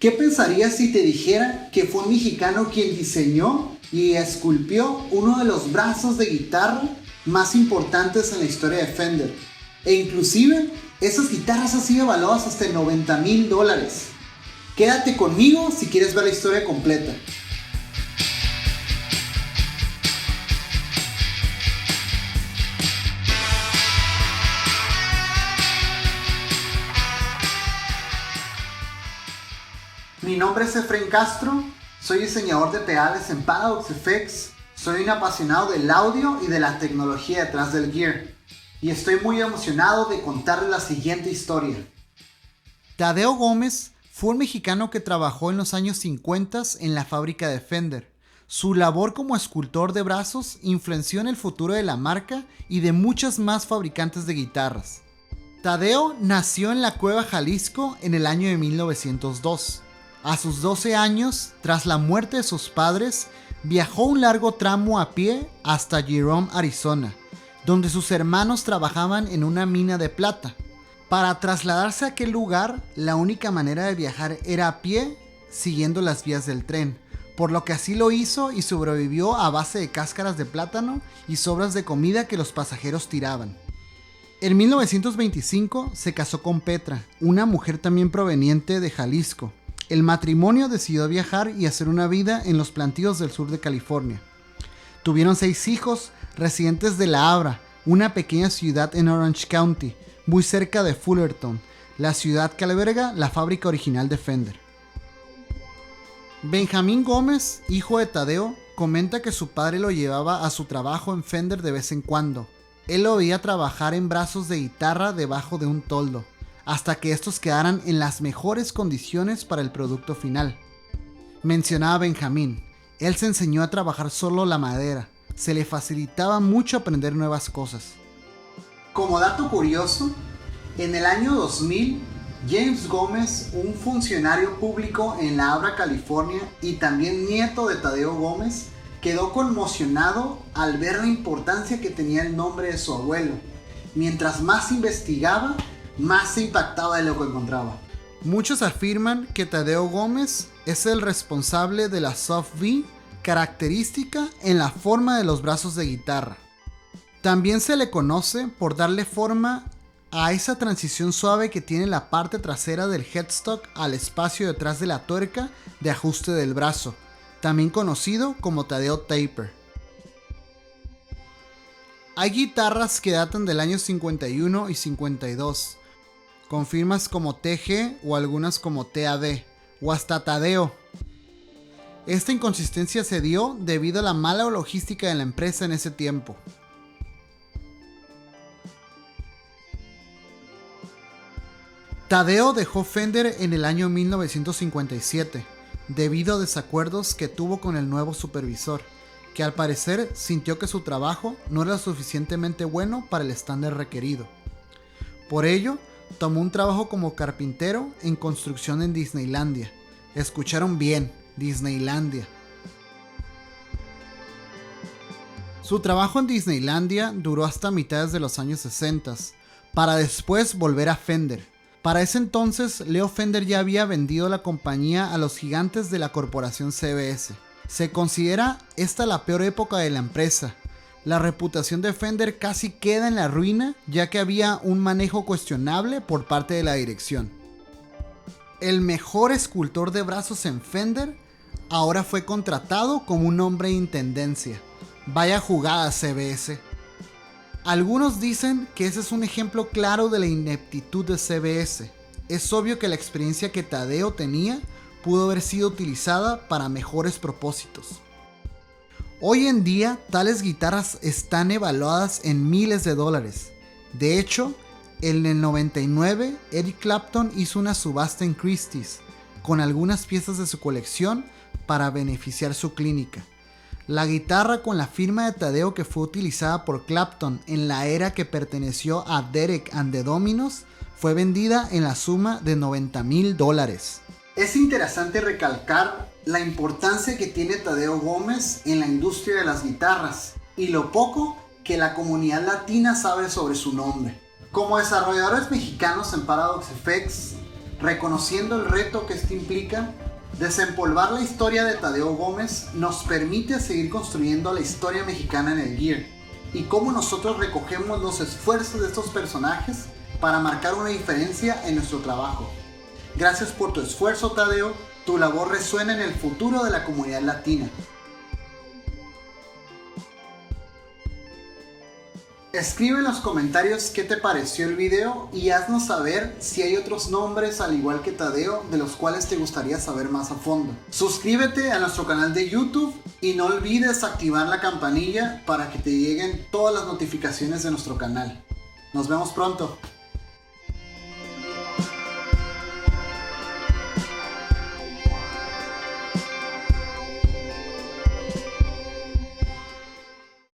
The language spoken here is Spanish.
¿Qué pensarías si te dijera que fue un mexicano quien diseñó y esculpió uno de los brazos de guitarra más importantes en la historia de Fender? E inclusive, esas guitarras han sido evaluadas hasta en $90,000. Quédate conmigo si quieres ver la historia completa. Mi nombre es Efraín Castro, soy diseñador de pedales en Paradox FX, soy un apasionado del audio y de la tecnología detrás del gear, y estoy muy emocionado de contarles la siguiente historia. Tadeo Gómez fue un mexicano que trabajó en los años 50 en la fábrica de Fender. Su labor como escultor de brazos influenció en el futuro de la marca y de muchas más fabricantes de guitarras. Tadeo nació en la Cueva, Jalisco, en el año de 1902. A sus 12 años, tras la muerte de sus padres, viajó un largo tramo a pie hasta Jerome, Arizona, donde sus hermanos trabajaban en una mina de plata. Para trasladarse a aquel lugar, la única manera de viajar era a pie, siguiendo las vías del tren, por lo que así lo hizo y sobrevivió a base de cáscaras de plátano y sobras de comida que los pasajeros tiraban. En 1925 se casó con Petra, una mujer también proveniente de Jalisco. El matrimonio decidió viajar y hacer una vida en los plantíos del sur de California. Tuvieron 6 hijos residentes de La Habra, una pequeña ciudad en Orange County, muy cerca de Fullerton, la ciudad que alberga la fábrica original de Fender. Benjamín Gómez, hijo de Tadeo, comenta que su padre lo llevaba a su trabajo en Fender de vez en cuando. Él lo veía trabajar en brazos de guitarra debajo de un toldo, hasta que estos quedaran en las mejores condiciones para el producto final. Mencionaba Benjamín, él se enseñó a trabajar solo la madera, se le facilitaba mucho aprender nuevas cosas. Como dato curioso, en el año 2000, James Gómez, un funcionario público en La Habra, California, y también nieto de Tadeo Gómez, quedó conmocionado al ver la importancia que tenía el nombre de su abuelo. Mientras más investigaba, más se impactaba de lo que encontraba. Muchos afirman que Tadeo Gómez es el responsable de la soft V, característica en la forma de los brazos de guitarra. También se le conoce por darle forma a esa transición suave que tiene la parte trasera del headstock al espacio detrás de la tuerca de ajuste del brazo, también conocido como Tadeo Taper. Hay guitarras que datan del año 51 y 52, con firmas como TG o algunas como TAD, o hasta Tadeo. Esta inconsistencia se dio debido a la mala logística de la empresa en ese tiempo. Tadeo dejó Fender en el año 1957, debido a desacuerdos que tuvo con el nuevo supervisor, que al parecer sintió que su trabajo no era suficientemente bueno para el estándar requerido. Por ello, tomó un trabajo como carpintero en construcción en Disneylandia. Escucharon bien, Disneylandia. Su trabajo en Disneylandia duró hasta mitades de los años 60, para después volver a Fender. Para ese entonces, Leo Fender ya había vendido la compañía a los gigantes de la corporación CBS. Se considera esta la peor época de la empresa. La reputación de Fender casi queda en la ruina, ya que había un manejo cuestionable por parte de la dirección. El mejor escultor de brazos en Fender ahora fue contratado como un hombre de intendencia. Vaya jugada, CBS. Algunos dicen que ese es un ejemplo claro de la ineptitud de CBS. Es obvio que la experiencia que Tadeo tenía pudo haber sido utilizada para mejores propósitos. Hoy en día, tales guitarras están evaluadas en miles de dólares. De hecho, en el 99, Eric Clapton hizo una subasta en Christie's con algunas piezas de su colección para beneficiar su clínica. La guitarra con la firma de Tadeo, que fue utilizada por Clapton en la era que perteneció a Derek and the Dominos, fue vendida en la suma de $90,000. Es interesante recalcar la importancia que tiene Tadeo Gómez en la industria de las guitarras y lo poco que la comunidad latina sabe sobre su nombre. Como desarrolladores mexicanos en Paradox FX, Reconociendo el reto que esto implica, desempolvar la historia de Tadeo Gómez nos permite seguir construyendo la historia mexicana en el Gear y cómo nosotros recogemos los esfuerzos de estos personajes para marcar una diferencia en nuestro trabajo. Gracias por tu esfuerzo, Tadeo. Tu labor resuena en el futuro de la comunidad latina. Escribe en los comentarios qué te pareció el video y haznos saber si hay otros nombres al igual que Tadeo de los cuales te gustaría saber más a fondo. Suscríbete a nuestro canal de YouTube y no olvides activar la campanilla para que te lleguen todas las notificaciones de nuestro canal. Nos vemos pronto.